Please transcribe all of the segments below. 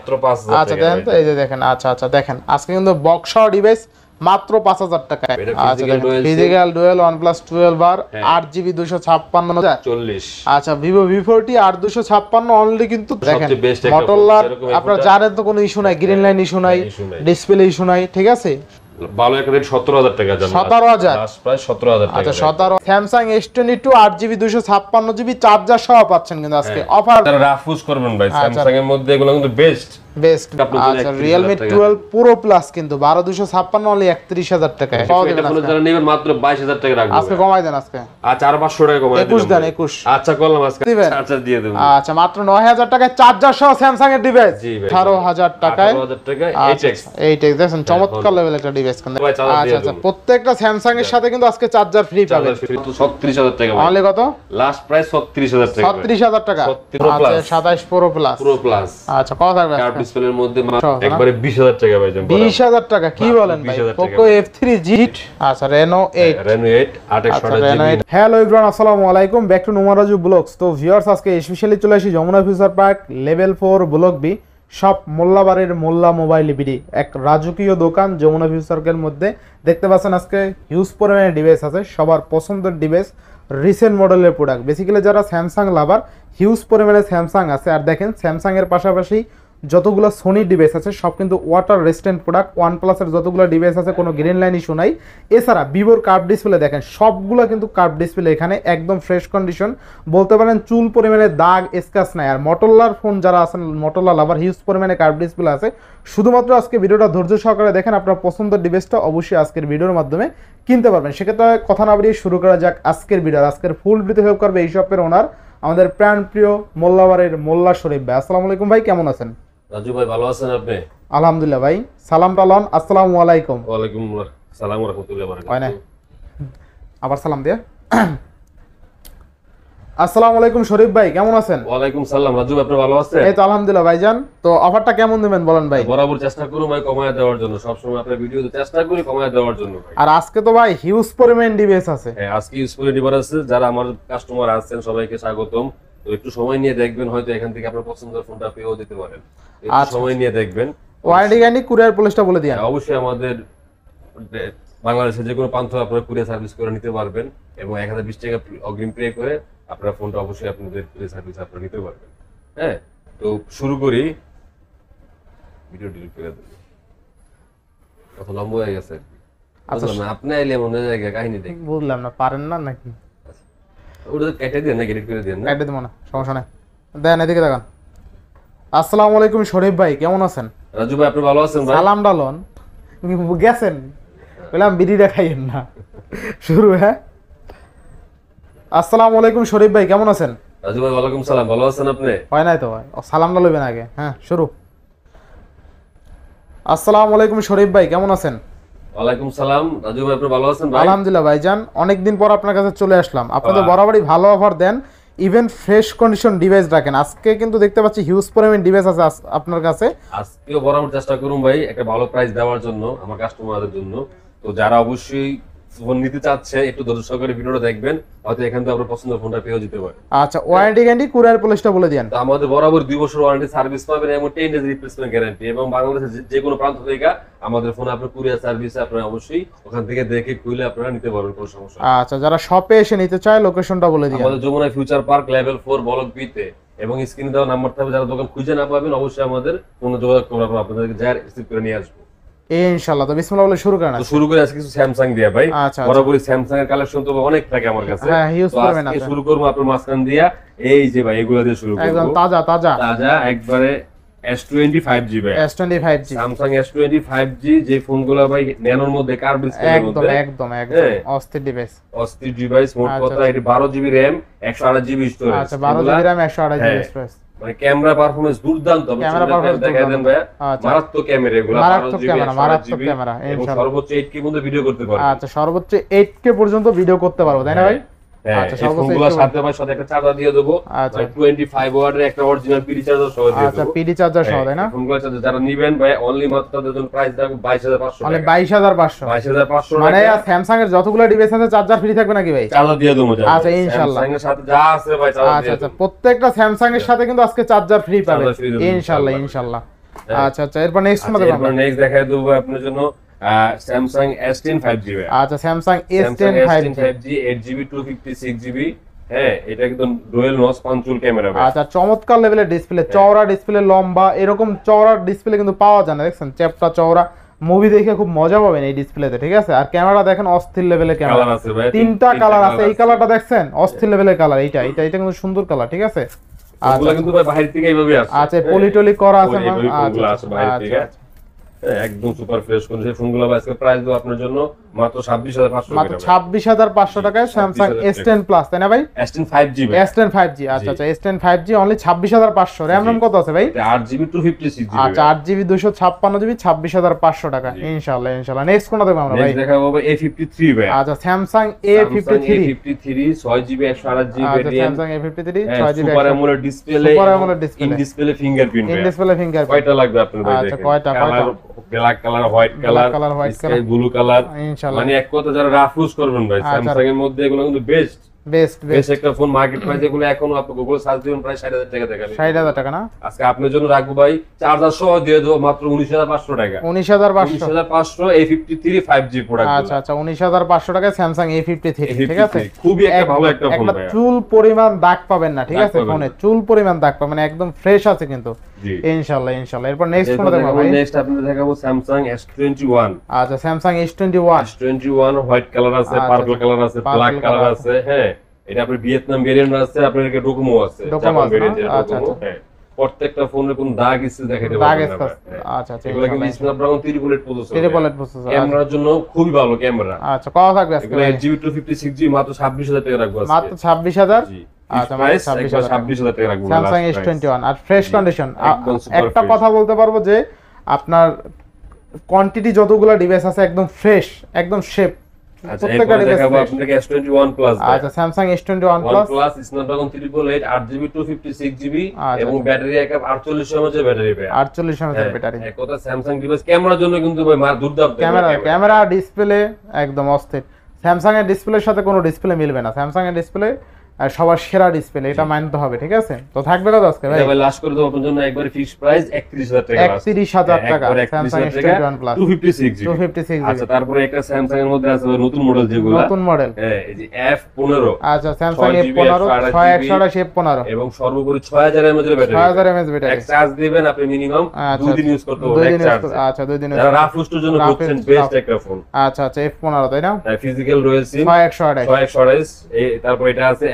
মাত্র 5000 আচ্ছা দেখেন তো, এই যে দেখেন, আচ্ছা দেখেন আজকে কিন্তু বক্সা ডিভাইস মাত্র 5000 টাকায়। আচ্ছা দেখেন, ফিজিক্যাল ডুয়েল OnePlus 12 বার 8GB 256 40। আচ্ছা ভিভো V40 8256 অনলি, কিন্তু দেখেন মোটরলার আপনারা জানেন তো কোনো ইস্যু নাই, গ্রিন লাইন ইস্যু নাই, ডিসপ্লে ইস্যু নাই, ঠিক আছে। ভালো একটা রেট 17000 টাকা জানেন, 17000 প্রায় 17000 টাকা। আচ্ছা 17 Samsung S22 8GB 256GB charger সহ পাচ্ছেন কিন্তু আজকে অফার। যারা রাফুজ করবেন ভাই, স্যামসাং এর মধ্যে এগুলো কিন্তু বেস্ট। আচ্ছা Realme 12 Pro Plus কিন্তু 12256 অনলি 31000 টাকায় পাওয়া যাবে। ফোন যারা নেবেন মাত্র 22000 টাকা রাখবেন। আজকে কমাই দেন আজকে। আচ্ছা আর 500 টাকা কমাই দেন। 21 দেন 21। আচ্ছা করলাম আজকে চার্জার দিয়ে দেব। আচ্ছা মাত্র 9000 টাকায় চার্জার সহ স্যামসাং এর ডিভাইস 18000 টাকায়। 18000 টাকায় 8X দেখেন চমৎকার লেভেল একটা ডিভাইস কিন্তু। আচ্ছা প্রত্যেকটা স্যামসাং এর সাথে কিন্তু আজকে চার্জার ফ্রি পাবেন। 37000 টাকা অনলি কত? লাস্ট প্রাইস 36000 টাকা। 36000 টাকা। আচ্ছা 27 Pro Plus। আচ্ছা কত থাকবে? কার্ভ ডিসপ্লের মধ্যে একবারে 20000 টাকা ভাই। 20000 টাকা কি বলেন ভাই? Poco F3 Git। আচ্ছা Reno 8 8X হ্যালো एवरीवन, আসসালামু আলাইকুম, ব্যাক টু নোমারাজু ব্লগস। তো ভিউয়ার্স আজকে স্পেশালি চলে আসি Jamuna future park level 4 block B সব মোল্লাবাড়ির মোল্লা মোবাইল বিডি, এক রাজকীয় দোকান যমুনা ফিউচারের মধ্যে। দেখতে পাচ্ছেন আজকে হিউজ পরিমাণে ডিভাইস আছে, সবার পছন্দের ডিভাইস, রিসেন্ট মডেলের প্রোডাক্ট। বেসিক্যালি যারা স্যামসাং লাভার, হিউজ পরিমাণে স্যামসাং আছে। আর দেখেন স্যামসাং এর পাশাপাশি যতগুলো সোনি ডিভাইস আছে সব কিন্তু ওয়াটার রেজিস্ট্যান্ট প্রোডাক্ট। ওয়ানপ্লাসের যতগুলো ডিভাইস আছে কোনো গ্রিন লাইন ইস্যু নাই। এছাড়া ভিভোর কার্ভ ডিসপ্লে দেখেন সবগুলো কিন্তু কার্ভ ডিসপ্লে, এখানে একদম ফ্রেশ কন্ডিশন বলতে পারেন, চুল পরিমাণে দাগ স্ক্র্যাচ নাই। আর মোটরলার ফোন যারা আছেন, মোটরলা লাভার, হিউজ পরিমাণে কার্ভ ডিসপ্লে আছে। শুধুমাত্র আজকে ভিডিওটা ধৈর্য সহকারে দেখেন, আপনার পছন্দের ডিভাইসটা অবশ্যই আজকের ভিডিওর মাধ্যমে কিনতে পারবেন। সেক্ষেত্রে কথা না বাড়িয়ে শুরু করা যাক আজকের ভিডিও। আজকের ফুল ভিডিও হেল্প করবে এই শপের ওনার, আমাদের প্রাণপ্রিয় মোল্লাবাড়ির মোল্লা শরীফ ভাই। আসসালামু আলাইকুম ভাই, কেমন আছেন? রাজু ভাই ভালো আছেন আপনি? আলহামদুলিল্লাহ ভাই। সালাম টালন, আসসালামু আলাইকুম। ওয়ালাইকুম আসসালাম ওয়া রাহমাতুল্লাহি ওয়া বারাকাতুহু। হয় না আবার সালাম দিয়া। আসসালামু আলাইকুম শরীফ ভাই, কেমন আছেন? ওয়ালাইকুম সালাম রাজু ভাই, আপনি ভালো আছেন? এই তো আলহামদুলিল্লাহ ভাইজান। তো অফারটা কেমন দিবেন বলেন ভাই? বরাবর চেষ্টা করুন ভাই কমায় দেওয়ার জন্য, সব সময় আপনার ভিডিওতে চেষ্টা করি কমায় দেওয়ার জন্য ভাই। আর আজকে তো ভাই হিউজ পরিমাণ ডিভাইস আছে। হ্যাঁ আজকে ইউজফুল ডিভাইস আছে। যারা আমার কাস্টমার আছেন সবাইকে স্বাগতম। তো একটু সময় নিয়ে দেখবেন, হয়তো এখান থেকে আপনার পছন্দের ফোনটা পেয়েও দিতে পারেন। একটু সময় নিয়ে দেখবেন। ওয়ারেন্টি গ্যারান্টি কুরিয়ার পলিসটা বলে দিন। অবশ্যই আমাদের বাংলাদেশের যে কোনো প্রান্ত আপনারা কুরিয়ার সার্ভিস করে নিতে পারবেন এবং 1020 টাকা অগ্রিম পে করে আপনার ফোনটা অবশ্যই আপনাদের কুরিয়ার সার্ভিস আপনারা নিতে পারবেন। হ্যাঁ তো শুরু করি, ভিডিও ডিলিট করে দেব, কত লম্বা হয়ে গেছে। আচ্ছা আপনি এলে মনে জায়গা কাহিনী দেখি বুঝলাম না, পারেন না নাকি? ওটা কেটে দেন না, এডিট করে দেন না? কেটে দেব না, সমস্যা নাই। দেন এদিকে দেখেন। আসসালামু আলাইকুম শরীফ ভাই, কেমন আছেন? রাজু ভাই আপনি ভালো আছেন ভাই? সালাম ডালন গেছেন, বললাম বিড়িটা খাইয়েন না। শুরু। হ্যাঁ আসসালামু আলাইকুম শরীফ ভাই, কেমন আছেন? রাজু ভাই ওয়ালাইকুম সালাম, ভালো আছেন আপনি? হয় নাই তো ভাই, সালামটা লইবেন আগে। হ্যাঁ শুরু। আসসালামু আলাইকুম শরীফ ভাই, কেমন আছেন? ওয়ালাইকুম সালাম রাজু ভাই, আপনি ভালো আছেন ভাই? আলহামদুলিল্লাহ ভাইজান, অনেকদিন পর আপনার কাছে চলে আসলাম। আপনাদের বরাবরই ভালো অফার দেন, ইভেন ফ্রেশ কন্ডিশন ডিভাইস রাখেন। আজকে কিন্তু দেখতে পাচ্ছি হিউজ পরিমাণ ডিভাইস আছে আপনার কাছে। আজকেও বরাবর চেষ্টা করুন ভাই একটা ভালো প্রাইস দেওয়ার জন্য আমার কাস্টমারদের জন্য। তো যারা অবশ্যই ফোন নিতে চাচ্ছে একটু ধৈর্য সহকারে ভিডিওটা দেখবেন, হয়তো এখান থেকে আপনার পছন্দের ফোনটা পেয়েও যেতে পারে। আচ্ছা ওয়ারেন্টি গ্যারান্টি কুরিয়ার পলিসটা বলে দেন। তো আমাদের বরাবর 2 বছর ওয়ারেন্টি সার্ভিস পাবেন এবং 10 ডেজ রিপ্লেসমেন্ট গ্যারান্টি, এবং বাংলাদেশের যে কোনো প্রান্ত থেকে আমাদের ফোনে আপনার কুরিয়ার সার্ভিসে আপনারা অবশ্যই ওখান থেকে দেখে খুলে আপনারা নিতে পারবেন, কোনো সমস্যা নেই। আচ্ছা যারা শপে এসে নিতে চায় লোকেশনটা বলে দিন। আমাদের Jamuna future park level 4 block B তে, এবং স্ক্রিনে দেওয়া নাম্বার থাকবে, যারা দোকান খুঁজে না পাবেন অবশ্যই আমাদের ফোনে যোগাযোগ করবেন, আপনাদেরকে যা রিসিভ করে নিয়ে আসবো ইনশাআল্লাহ। তো বিসমিল্লাহ বলে শুরু করেন। তো শুরু করে আজকে কিছু স্যামসাং দিয়া ভাই। আচ্ছা বরাবরই স্যামসাং এর কালেকশন তো অনেক থাকে আমার কাছে। হ্যাঁ হিউজ পরিমাণ আছে। শুরু করব আপনার মাঝখান দিয়া, এই যে ভাই এগুলা দিয়ে শুরু করব, একদম তাজা তাজা তাজা একবারে S25G ভাই। S25G স্যামসাং S25G যে ফোনগুলো ভাই ন্যানোর মধ্যে কার্ভ ডিসপ্লের মধ্যে একদম অস্থির ডিভাইস, অস্থির ডিভাইস। মোট কথা এটা 12GB RAM 128GB স্টোরেজ। আচ্ছা 12GB RAM 128GB স্টোরেজ। মানে ক্যামেরা পারফরম্যান্স দুর্দান্ত। ক্যামেরা পারফরম্যান্স দেখায় দেন ভাই, মারাত্মক ক্যামেরা এগুলো, মারাত্মক ক্যামেরা ইনশাআল্লাহ। সর্বোচ্চ 8K পর্যন্ত ভিডিও করতে পারবে। আচ্ছা সর্বোচ্চ 8K পর্যন্ত ভিডিও করতে পারবো, তাই না ভাই? আচ্ছা সবগুলোর সাথে ভাই সাথে একটা চার্জার দিয়ে দেব। আচ্ছা 25 ওয়াটের একটা অরিজিনাল পিডি চার্জার সহ দিয়ে দেব। আচ্ছা পিডি চার্জার সহ, তাই না? ফোনগুলো চার্জার যারা নেবেন ভাই অনলি মাত্র তাদের জন্য প্রাইস থাকবে 22500 মানে 22500 22500 মানে স্যামসাং এর যতগুলো ডিভাইস আছে চার্জার ফ্রি থাকবে নাকি ভাই? চার্জার দিয়ে দেবো। আচ্ছা ইনশাআল্লাহ স্যামসাং এর সাথে যা আছে ভাই চার্জার দিয়ে দেব। আচ্ছা প্রত্যেকটা স্যামসাং এর সাথে কিন্তু আজকে চার্জার ফ্রি পাবে ইনশাআল্লাহ ইনশাআল্লাহ। আচ্ছা আচ্ছা, এরপর নেক্সট কোনটা দেখব? এরপর নেক্সট দেখাই দেবো আপনার জন্য স্যামসাং S10 5G। আচ্ছা, Samsung S10 5G 8GB 256GB। হ্যাঁ, এটা একদম ডুয়াল নচ পাঞ্চুল ক্যামেরা। আচ্ছা, চমৎকার লেভেলের ডিসপ্লে, চওড়া ডিসপ্লে, লম্বা, এরকম চওড়া ডিসপ্লে কিন্তু পাওয়া যায় না, দেখছেন চ্যাপটা চওড়া। মুভি দেখে খুব মজা পাবেন এই ডিসপ্লেতে, ঠিক আছে। আর ক্যামেরা দেখেন অস্থির লেভেলের ক্যামেরা, কালার আছে ভাই, তিনটা কালার আছে। এই কালারটা দেখছেন অস্থির লেভেলের কালার, এটা কিন্তু সুন্দর কালার, ঠিক আছে। ওগুলা কিন্তু ভাই বাইরে থেকে এইভাবে আসে। আচ্ছা, পলিটলি করা আছে না? ওগুলা আছে বাইরে থেকে, একদম সুপার ফ্রেশ কন্ডিশন। ফোনগুলো আজকে প্রাইস দেব আপনার জন্য মাত্র 26,500 টাকা। মাত্র 26,500 টাকায় স্যামসাং S10 প্লাস, তাই না ভাই? S10 5G ভাই। S10 5G, আচ্ছা আচ্ছা, S10 5G only 26,500। RAM ROM কত আছে ভাই? এটা 8GB 256GB। আচ্ছা, 8GB 256GB 26,500 টাকা। ইনশাআল্লাহ ইনশাআল্লাহ। নেক্সট কোনটা দেখব আমরা ভাই? নেক্সট দেখাবো A53 ভাই। আচ্ছা, স্যামসাং A53 6GB 128GB আচ্ছা, variant. Samsung A53 6GB super AMOLED display, super AMOLED display, in display fingerprint. In display fingerprint. কয়টা লাগবে আপনার ভাই? আচ্ছা, কয়টা? Black colour, white colour, sky blue colour, ইনশাআল্লাহ। মানে এক কথা যারা রাফ ইউজ করবেন ভাই, স্যামসাং এর মধ্যে এগুলো কিন্তু বেস্ট বেস্ট একটা ফোন। মার্কেট প্রাইস এগুলো এখনো আপনি গুগল সার্চ দিবেন প্রায় 60,000 টাকা দেখাবে। 60,000 টাকা না? আজকে আপনার জন্য রাখবো ভাই চার্জার সহ দিয়ে দেবো মাত্র 19,500 টাকা। 19,500 A53 5G প্রোডাক্ট। আচ্ছা আচ্ছা, 19,500 টাকায় স্যামসাং A53, ঠিক আছে। খুবই একটা ভালো একটা ফোন ভাই। চুল পরিমাণ দাগ পাবেন না, ঠিক আছে, ফোনে চুল পরিমাণ দাগ পাবেন, একদম ফ্রেশ আছে কিন্তু ইনশাআল্লাহ ইনশাআল্লাহ। এরপর নেক্সট কোনটা দেখব ভাই? নেক্সট আপনাদের দেখাবো স্যামসাং S21। আচ্ছা, স্যামসাং S21 হোয়াইট কালার আছে, পার্পল কালার আছে, ব্ল্যাক কালার আছে। হ্যাঁ, এটা আপনার ভিয়েতনাম ভেরিয়েন্ট আছে, আপনার এর ডোকোমো আছে, জাপান ভেরিয়েন্ট। আচ্ছা আচ্ছা, হ্যাঁ, প্রত্যেকটা ফোনের কোন দাগ আছে দেখাতে দাগ পারবেন না। আচ্ছা আচ্ছা, এগুলো কিন্তু স্ন্যাপড্রাগন 3 প্রসেসর। ক্যামেরার জন্য খুবই ভালো ক্যামেরা। আচ্ছা, কত থাকবে আজকে? 8GB 256GB মাত্র 26,000 টাকা রাখবো আজকে। মাত্র 26,000। আচ্ছা, প্রাইস 26,000 টাকা রাখবো স্যামসাং S21 আর ফ্রেশ কন্ডিশন। একটা fresh। কথা বলতে পারবো যে আপনার কোয়ান্টিটি যতগুলো ডিভাইস আছে একদম ফ্রেশ, একদম শেপ, আচ্ছা, এরপর দেখাবো আপনাকে S21 প্লাস। আচ্ছা, Samsung S21 plus Snapdragon 888 8GB 256GB এবং ব্যাটারি ব্যাকআপ 48 mAh এর ব্যাটারি ভাই। 48 mAh এর ব্যাটারি। এক কথা স্যামসাং ডিভাইস ক্যামেরার জন্য কিন্তু ভাই দুর্দান্ত ক্যামেরা ডিসপ্লে একদম অস্থির। স্যামসাং এর ডিসপ্লের সাথে কোনো ডিসপ্লে মিলবে না। স্যামসাং এর ডিসপ্লে সবার সেরা ডিসপ্লে, এটা মানতে হবে, ঠিক আছে। তো থাকবে কত আজকে ভাই? ভাই লাস্ট করে দেব আপনার জন্য একবারে ফিক্সড প্রাইস 31,000 টাকা। 31,000 টাকা স্যামসাং S21 প্লাস 256GB। আচ্ছা, তারপরে একটা স্যামসাং এর মধ্যে আছে নতুন মডেল, যেগুলো নতুন মডেল, এই যে F15। আচ্ছা, স্যামসাং F15 628 F15 এবং সর্বোপরি 6000 mAh এর ব্যাটারি। 6000 mAh battery. এক চার্জ দিবেন আপনি মিনিমাম 2 দিন ইউজ করতে পারবেন এক চার্জ। আচ্ছা, 2 দিন। যারা রাফ ইউজের জন্য খুঁজছেন বেস্ট একটা ফোন। আচ্ছা আচ্ছা, F15 তাই না? ফিজিক্যাল রয়্যাল সিম 6128। এই তারপর এটা আছে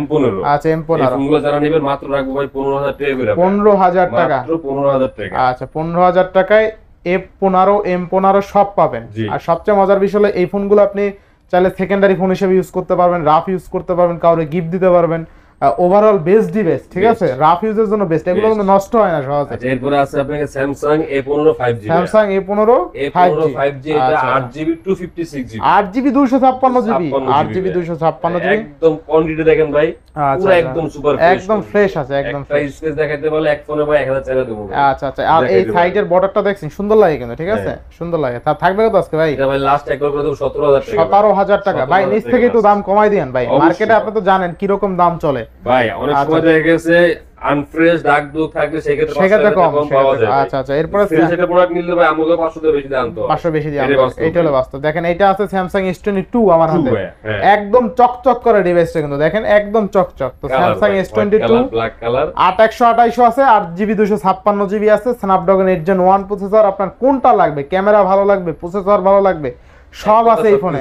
M15। আচ্ছা, M15 এই ফোনগুলো যারা নেবেন মাত্র রাখবো ভাই 15,000 টাকা করে। 15,000 টাকা, মাত্র 15,000 টাকা। আচ্ছা, 15,000 টাকায় F15 M15 সব পাবেন। আর সবচেয়ে মজার বিষয় হলো এই ফোনগুলো আপনি চাইলে সেকেন্ডারি ফোন হিসেবে ইউজ করতে পারবেন, রাফ ইউজ করতে পারবেন, কাউরে গিফট দিতে পারবেন। ওভারঅল বেস্ট ডিভাইস, ঠিক আছে, রাফ ইউজের জন্য বেস্ট, এগুলো কিন্তু নষ্ট হয় না সহজে। আচ্ছা, এরপর আছে আপনাকে Samsung A15 5G। Samsung A15 5G এটা 8GB 256GB 8GB 256GB 8GB 256GB একদম কোয়ান্টিটি দেখেন ভাই, পুরো একদম সুপার ফ্রেশ, একদম ফ্রেশ আছে, একদম ফ্রেশ। স্পেস দেখাতে বলে এক ফোনে ভাই 1000 টাকা দেবো। আচ্ছা আচ্ছা, আর এই সাইডের বর্ডারটা দেখছেন সুন্দর লাগে কিন্তু, ঠিক আছে, সুন্দর লাগে। তা থাকবে কত আজকে ভাই? এটা ভাই লাস্ট একবার করে দেব 17,000 টাকা। 17,000 টাকা ভাই, নিচ থেকে একটু দাম কমাই দেন ভাই। মার্কেটে আপনি তো জানেন কি রকম দাম চলে ভাই, অনেক সময় দেখা গেছে আনফ্রেশ দাগ দুগ থাকলে সেক্ষেত্রে কম পাওয়া যায়। আচ্ছা আচ্ছা, এরপর ফ্রেশ একটা প্রোডাক্ট নিলে ভাই আমাকে 500 টাকা বেশি দাম তো 500 বেশি দিয়ে এইটা হলো বাস্তব। দেখেন এইটা আছে স্যামসাং S22 আমার হাতে, একদম চকচক করে ডিভাইসটা কিন্তু দেখেন, একদম চকচক। তো স্যামসাং S22 ব্ল্যাক কালার 8128 আছে, 8GB 256GB আছে, স্ন্যাপড্রাগন 8 Gen 1 প্রসেসর। আপনার কোনটা লাগবে? ক্যামেরা ভালো লাগবে, প্রসেসর ভালো লাগবে, সব আছে এই ফোনে।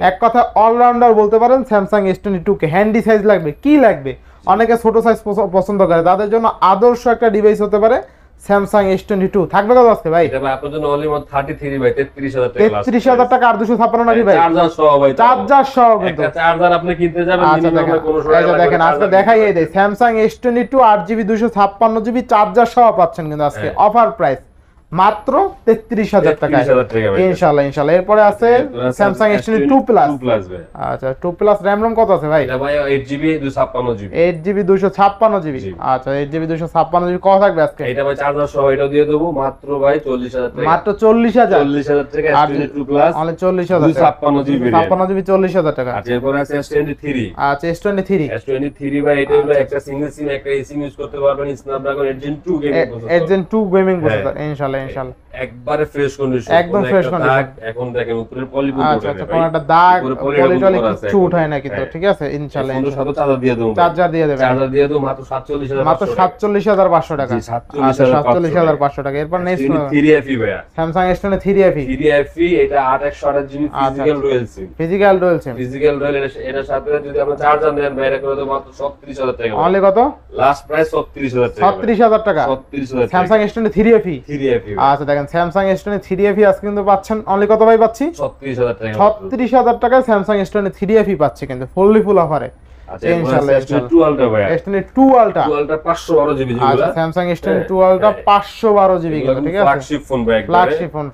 এক কথা অলরাউন্ডার বলতে পারেন স্যামসাং S22 কে। হ্যান্ডি সাইজ লাগবে, কি লাগবে? অনেকে ছোট সাইজ পছন্দ করে, তাদের জন্য আদর্শ একটা ডিভাইস হতে পারে স্যামসাং S22। থাকবে কত আজকে ভাই? এটা ভাই আপনার জন্য অনলি 33 ভাই 33,000 টাকা। 33,000 টাকা আর 256 নাকি ভাই? চার্জার সহ ভাই, চার্জার সহ কিন্তু। একটা চার্জার আপনি কিনতে যাবেন আচ্ছা মিনিমাম 1500 টাকা। এই যে দেখেন আজকে দেখাই এই দেই Samsung S22 8GB 256GB charger সহ পাচ্ছেন কিন্তু আজকে অফার প্রাইস মাত্র 33,000 টাকা 33,000 টাকা ভাই। ইনশাআল্লাহ ইনশাআল্লাহ। এরপরে আছে স্যামসাং S22 2 প্লাস। 2 প্লাস ভাই। আচ্ছা 2 প্লাস র‍্যাম রম কত আছে ভাই? এটা ভাই 8GB 256GB। 8GB 256GB। আচ্ছা 8GB 256GB কত থাকবে আজকে? এটা ভাই চার্জার সহ এটাও দিয়ে দেবো মাত্র ভাই 40,000 টাকা। মাত্র 40,000 40,000 টাকা S22 plus only 40,000 256GB 56GB 40,000 টাকা। আচ্ছা এরপরে আছে S23। আচ্ছা S23 S23 ভাই এটা হলো একটা সিঙ্গেল সিম একটা এসিম ইউজ করতে পারবেন Snapdragon 8 Gen 2 gaming processor. 8 Gen 2 gaming processor ইনশাআল্লাহ ইনশাআল্লাহ। একবারে ফ্রেশ কন্ডিশন একদম fresh condition। এখন দেখেন উপরের পলিগন আচ্ছা আচ্ছা কোন একটা দাগ পলিটলি কিছু উঠায় না কিন্তু ঠিক আছে ইনশাআল্লাহ। সাথে চার্জার দিয়ে দেবো চার্জার দিয়ে দেবেন। চার্জার দিয়ে দেবো মাত্র 47,000 মাত্র 47,500 টাকা। জি, আচ্ছা 47,500 টাকা। এরপর নেক্সট 3FE ভাইয়া। Samsung S23 3FE। 3FE এটা 8/128GB ফিজিক্যাল রয়্যাল সিম। ফিজিক্যাল রয়েল সিম। ফিজিক্যাল রয়্যাল এটার সাথে যদি আপনি চার্জার নেন ভাই এটা করে দেবো মাত্র 36,000 টাকা। অনলি কত? লাস্ট প্রাইস 36,000 টাকা। 36,000 টাকা। 36,000 স্যামসাং S23 3FE। 3FE আচ্ছা দেখেন স্যামসাং S23 3FE আজকে কিন্তু পাচ্ছেন অনলি কত ভাই পাচ্ছি? 36,000 টাকা। 36,000 টাকায় স্যামসাং S23 3FE পাচ্ছে কিন্তু ফুললি ফুল অফারে আচ্ছা ইনশাআল্লাহ S22 Ultra ভাইয়া। S22 Ultra। 2 Ultra 512GB আচ্ছা স্যামসাং S22 Ultra 512GB কিন্তু ঠিক আছে ফ্ল্যাগশিপ ফোন ভাই একবারে।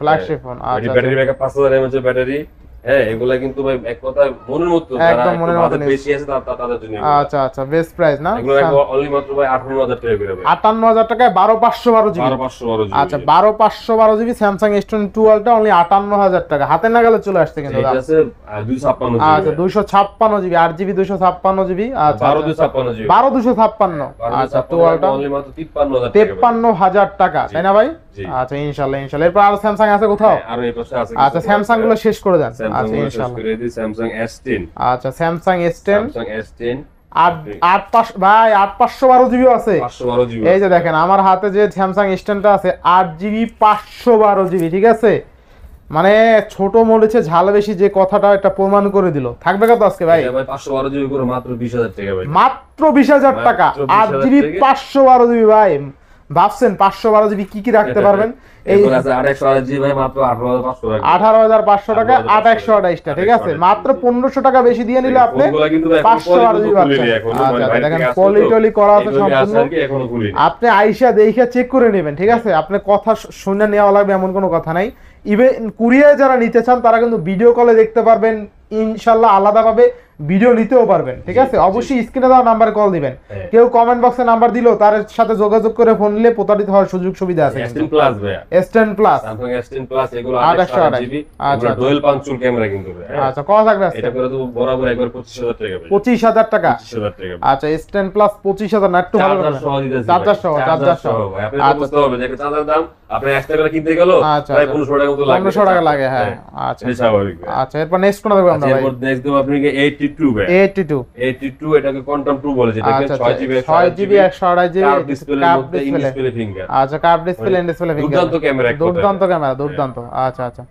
ফ্ল্যাগশিপ ফোন আচ্ছা ব্যাটারি ব্যাকআপ 5000 mAh এর ব্যাটারি। হ্যাঁ এগুলা কিন্তু ভাই এক কথা মনের মতো একদম মনের মতো বেশি আছে তাদের জন্য। আচ্ছা আচ্ছা বেস্ট প্রাইস না? এগুলো অনলি মাত্র ভাই 58,000 টাকা করে ভাই। 58,000 টাকায় 12512GB। 12512GB। আচ্ছা 12512GB Samsung S22 Ultra only 58,000 টাকা হাতে নাগালে চলে আসছে কিন্তু এটা আছে 256GB। আচ্ছা 256GB 8GB 256GB আচ্ছা 12256GB 12256 আচ্ছা 2 Ultra অনলি মাত্র 53,000 টাকা। 53,000 টাকা তাই না ভাই? আচ্ছা ইনশাআল্লাহ ইনশাআল্লাহ। এরপর আর স্যামসাং আছে কোথাও? আর এই পাশে আছে আচ্ছা স্যামসাং গুলো শেষ করে দেন। আচ্ছা ইনশাআল্লাহ করে দিই স্যামসাং S10। আচ্ছা স্যামসাং S10 8 ভাই 8512GB আছে। 512GB এই যে দেখেন আমার হাতে যে স্যামসাং S10টা আছে 8GB 512GB ঠিক আছে মানে ছোট মরিচে ঝাল বেশি যে কথাটা এটা প্রমাণ করে দিল। থাকবে কত আজকে ভাই? ভাই 512GB করে মাত্র 20,000 টাকা ভাই। মাত্র 20,000 টাকা 8GB 512GB ভাই ভাবছেন 512GB কি কি রাখতে পারবেন? এই এরপর আছে 8/128GB ভাই মাত্র 18,500 টাকা। 18,500 টাকা 8/128 টা ঠিক আছে মাত্র 1500 টাকা বেশি দিয়ে নিলে আপনি ফোনগুলো কিন্তু ভাই 512GB পাচ্ছেন। আচ্ছা দেখেন পলিটলি করা আছে সম্পূর্ণ। এখনো খুলি আপনি আইসা দেখে চেক করে নেবেন ঠিক আছে। আপনি কথা শুনে নেওয়া লাগবে এমন কোনো কথা নাই। ইভেন কুরিয়ার যারা নিতে চান তারা কিন্তু ভিডিও কলে দেখতে পারবেন ইনশাআল্লাহ আলাদাভাবে ভিডিও নিতেও পারবেন ঠিক আছে। অবশ্যই স্ক্রিনে দেওয়া নাম্বারে কল দিবেন। কেউ কমেন্ট বক্সে নাম্বার দিলো তার সাথে যোগাযোগ করে ফোন নিলে প্রতারিত হওয়ার সুযোগ সুবিধা আছে। S10 প্লাস ভাই। S10 plus Samsung S10 plus এগুলো 8/128GB আচ্ছা ডুয়াল পাঞ্চুল ক্যামেরা কিন্তু ভাই। আচ্ছা কত থাকবে আজকে? এটা করে তো বরাবর একবার 25,000 টাকা ভাই। 25,000 টাকা 25,000 টাকা। আচ্ছা S10 প্লাস 25,000 না একটু ভালো চার্জার সহ দিতেছি। চার্জার সহ ভাই আপনি তো বুঝতে হবে যে একটা চার্জার দাম আপনি 1 টাকা কিনতে গেল আচ্ছা, প্রায় 1500 টাকা মতো লাগে। 1500 টাকা লাগে হ্যাঁ আচ্ছা এটা স্বাভাবিক ভাই। আচ্ছা এরপর নেক্সট কোন দেখব আমরা ভাই? এরপর নেক্সট দেব আপনাকে 82 ভাই। 82 এটাকে কোয়ান্টাম 2 বলে যেটাকে 6GB 128GB কার্ভ ডিসপ্লের মধ্যে ইন ডিসপ্লে ফিঙ্গার। আচ্ছা curve display in display finger দুর্দান্ত ক্যামেরা দুর্দান্ত ক্যামেরা দুর্দান্ত আচ্ছা আচ্ছা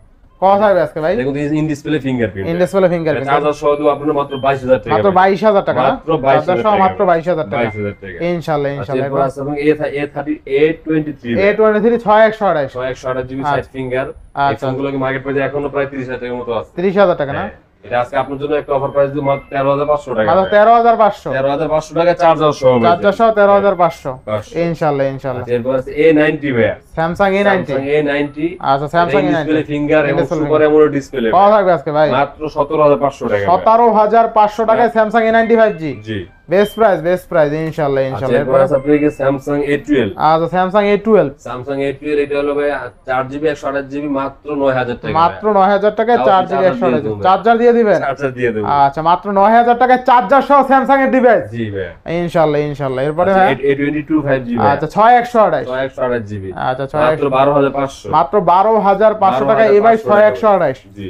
কত থাকবে আজকে ভাই? দেখুন in display fingerprint. In display fingerprint charger সহ দেব আপনার মাত্র 22,000 টাকা। মাত্র 22,000 টাকা না? মাত্র 22,000 চার্জার সহ মাত্র 22,000 টাকা। 22,000 টাকা ইনশাআল্লাহ ইনশাআল্লাহ। এরপর আছে এবং A23 A23 6128 128GB side finger. এই ফোনগুলোকে মার্কেট প্রাইসে এখনো প্রায় 30,000 টাকার মতো আছে। 30,000 টাকা না? এটা আজকে আপনার জন্য একটা অফার প্রাইস দিব মাত্র 13,500 টাকা। মাত্র 13,500 13,500 টাকা চার্জার সহ। চার্জার সহ 13,500 ইনশাআল্লাহ ইনশাআল্লাহ। এরপর আছে A90 ভাই। স্যামসাং A90 আচ্ছা স্যামসাং A90 ডিসপ্লে ফিঙ্গার এবং সুপার অ্যামোলেড ডিসপ্লে। কত থাকবে আজকে ভাই? মাত্র 17,500 টাকা। 17,500 টাকায় স্যামসাং A90 5G জি বেস্ট প্রাইস ইনশাআল্লাহ ইনশাআল্লাহ। এরপর আছে আপনাকে স্যামসাং A12। আচ্ছা স্যামসাং A12 এটা হলো ভাই 4GB 128GB মাত্র 9,000 টাকা। মাত্র 9,000 টাকায় 4GB 128GB চার্জার দিয়ে দিবেন? চার্জার দিয়ে দেব। আচ্ছা মাত্র 9,000 টাকায় চার্জার সহ স্যামসাং এর ডিভাইস। জি ভাই ইনশাআল্লাহ। এরপরে ভাই A22 5G ভাই। আচ্ছা 6128 128GB আচ্ছা মাত্র 12,500। মাত্র 12,500 টাকায় এই ভাই 6128 জি